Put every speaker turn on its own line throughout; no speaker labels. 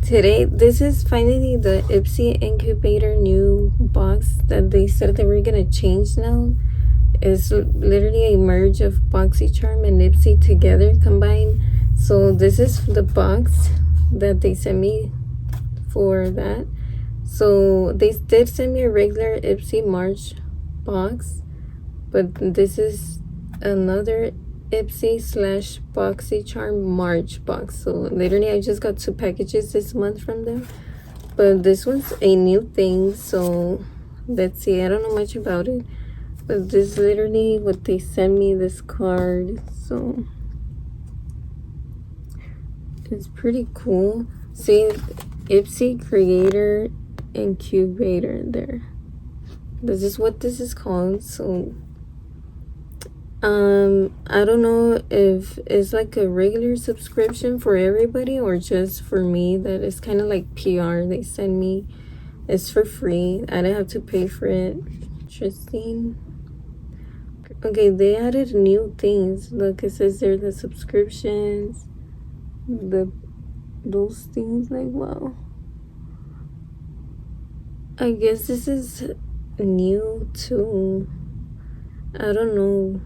Today, this is finally the Ipsy Incubator new box that they said they were gonna change now. It's literally a merge of Boxycharm and Ipsy together combined. So this is the box that they sent me for that. So they did send me a regular Ipsy March box, but this is another Ipsy / Boxycharm March box. So literally I just got 2 packages this month from them, but this one's a new thing, so let's see. I don't know much about it, but this is literally what they sent me, this card. So it's pretty cool. See, Ipsy Creator Incubator there. This is what this is called. So I don't know if it's like a regular subscription for everybody or just for me. That is kind of like PR. They send me, it's for free. I didn't have to pay for it. Interesting. Okay, they added new things. Look, it says there the subscriptions, those things. Like, wow. I guess this is new too. I don't know.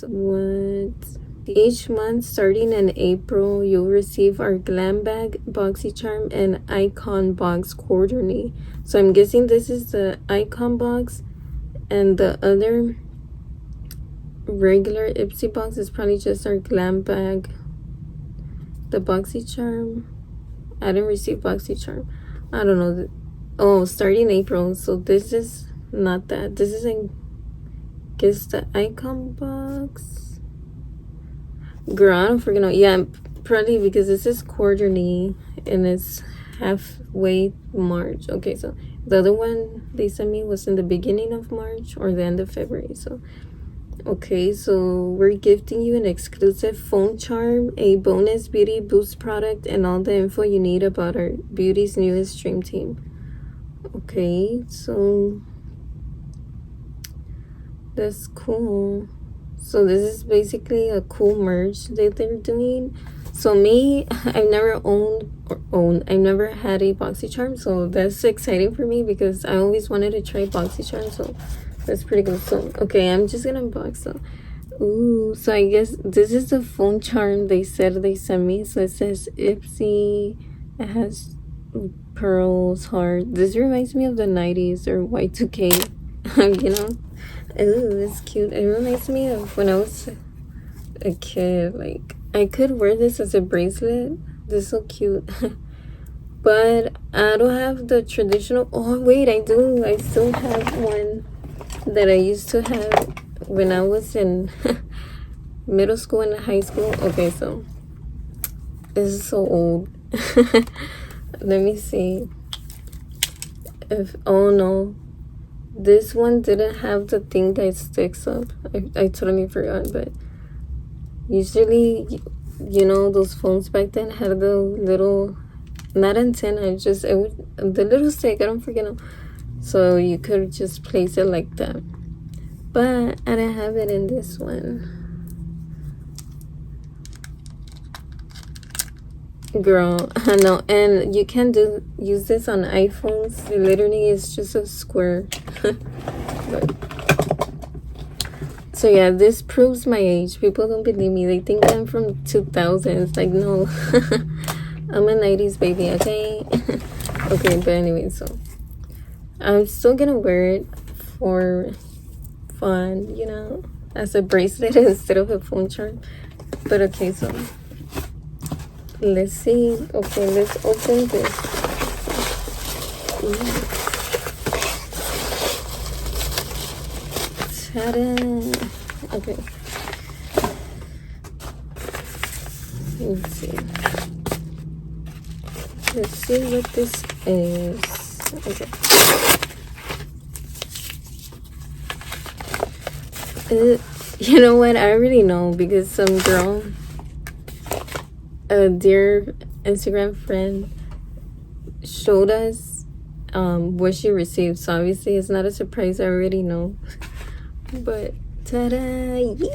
What? Each month starting in April, you'll receive our Glam bag, Boxycharm, and icon box quarterly. So I'm guessing this is the icon box, and the other regular Ipsy box is probably just our Glam bag. The Boxycharm, I didn't receive Boxycharm. I don't know. Oh, starting April. So this is not that. This is in, guess, the icon box. Girl, I don't freaking know. Yeah, probably because this is quarterly and it's halfway March. Okay, so the other one they sent me was in the beginning of March or the end of February. So okay, so we're gifting you an exclusive phone charm, a bonus beauty boost product, and all the info you need about our beauty's newest dream team. Okay, so that's cool. So this is basically a cool merge that they're doing. So me, I've never I've never had a Boxycharm, so that's exciting for me because I always wanted to try Boxycharm. So that's pretty good. So okay, I'm just gonna unbox them. Ooh, so I guess this is the phone charm they said they sent me. So it says Ipsy. It has pearls, heart. This reminds me of the 90s or Y2K. You know. Ooh, it's cute. It reminds me of when I was a kid. Like, I could wear this as a bracelet. This is so cute. But I don't have the traditional. Oh wait, I do. I still have one that I used to have when I was in middle school and high school. Okay, so this is so old. Let me see if, oh no, this one didn't have the thing that sticks up. I totally forgot, but usually, you know, those phones back then had the little, not antenna, just the little stick. I don't forget them. So you could just place it like that. But I didn't have it in this one. Girl, I know. And you can use this on iPhones. It literally is just a square. But, so yeah, this proves my age. People don't believe me. They think I'm from 2000s. Like, no. I'm a 90s baby, okay? Okay, but anyway, so I'm still gonna wear it for fun, you know, as a bracelet instead of a phone charm. But okay, so let's see. Okay, let's open this. Ooh. Ta-da! Okay. Let's see. Let's see what this is. Okay. You know what? I already know because some girl, a dear Instagram friend, showed us what she received. So obviously it's not a surprise. I already know. But ta-da! Yay!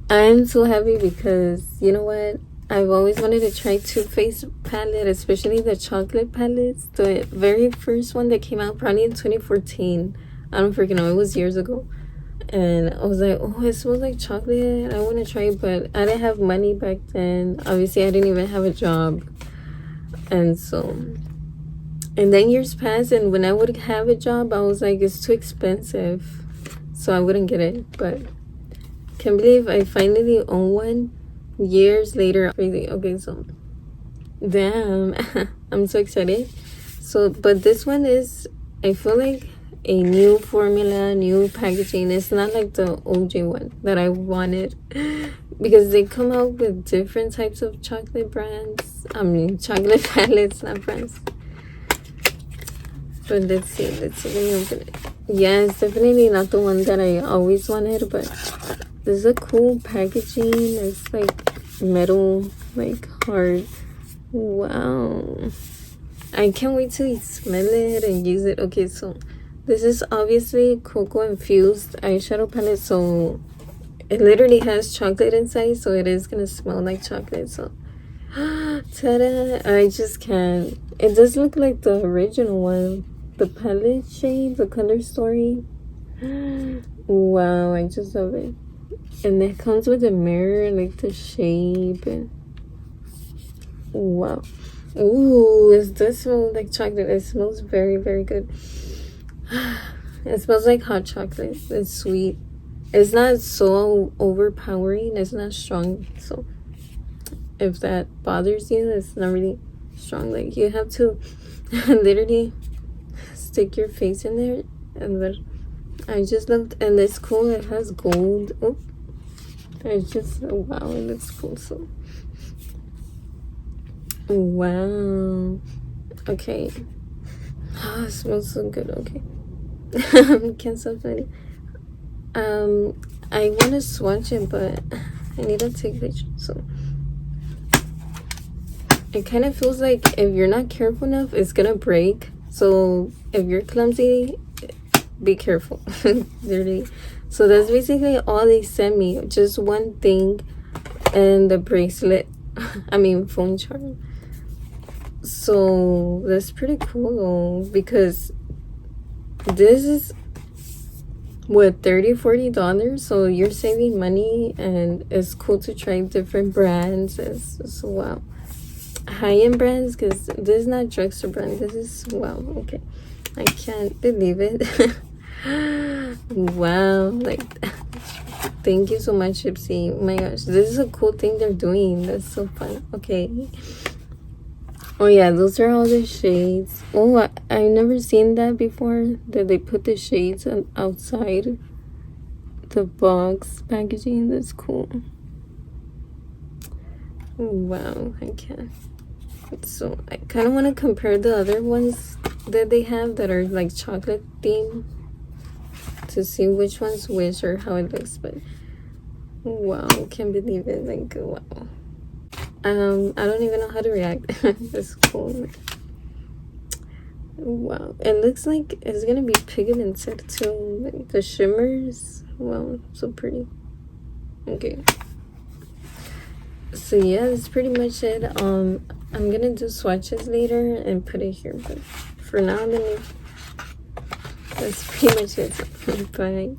I'm so happy because you know what? I've always wanted to try Toofaced palette, especially the chocolate palettes. The very first one that came out probably in 2014. I don't freaking know, it was years ago. And I was like, oh, it smells like chocolate. I want to try it, but I didn't have money back then. Obviously, I didn't even have a job. And so, and then years passed, and when I would have a job, I was like, it's too expensive. So I wouldn't get it. But can't believe I finally own one years later. Crazy. Okay, so damn. I'm so excited. So, but this one is, I feel like a new formula, new packaging. It's not like the OG one that I wanted, because they come out with different types of chocolate brands. I mean, chocolate palettes, not brands. But let's see. Let me open it. Yeah, it's definitely not the one that I always wanted, but this is a cool packaging. It's like metal, like hard. Wow. I can't wait to smell it and use it. Okay, so this is obviously cocoa infused eyeshadow palette, so it literally has chocolate inside, so it is gonna smell like chocolate. So ta-da! I just can't. It does look like the original one, the palette shade, the color story. Wow, I just love it. And it comes with a mirror, like the shape, and wow. Ooh, it does smell like chocolate. It smells very, very good. It smells like hot chocolate. It's sweet. It's not so overpowering. It's not strong. So if that bothers you, it's not really strong. Like, you have to literally stick your face in there. And then I just loved, and it's cool. It has gold. Oh, it's just, wow, it looks cool. So wow. Okay. Oh, it smells so good. Okay. Can't stop sweating. I want to swatch it, but I need to take pictures. So it kind of feels like if you're not careful enough, it's gonna break. So if you're clumsy, be careful. Literally. So that's basically all they sent me. Just one thing and the bracelet. I mean, phone charm. So that's pretty cool though, because this is what, $30-$40, so you're saving money, and it's cool to try different brands. It's wow, high-end brands, because this is not drugstore brand. This is wow. Okay, I can't believe it. Wow, like, thank you so much, Ipsy. Oh my gosh, this is a cool thing they're doing. That's so fun. Okay. Oh yeah, those are all the shades. Oh, I've never seen that before, that they put the shades outside the box packaging. That's cool. Wow, I can't. So I kind of want to compare the other ones that they have that are like chocolate themed, to see which one's which or how it looks. But wow, can't believe it. Like, wow. I don't even know how to react. It's cool. Wow, it looks like it's gonna be pigmented too. Like the shimmers. Wow, so pretty. Okay. So yeah, that's pretty much it. I'm gonna do swatches later and put it here, but for now, that's pretty much it. Bye.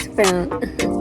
sprout.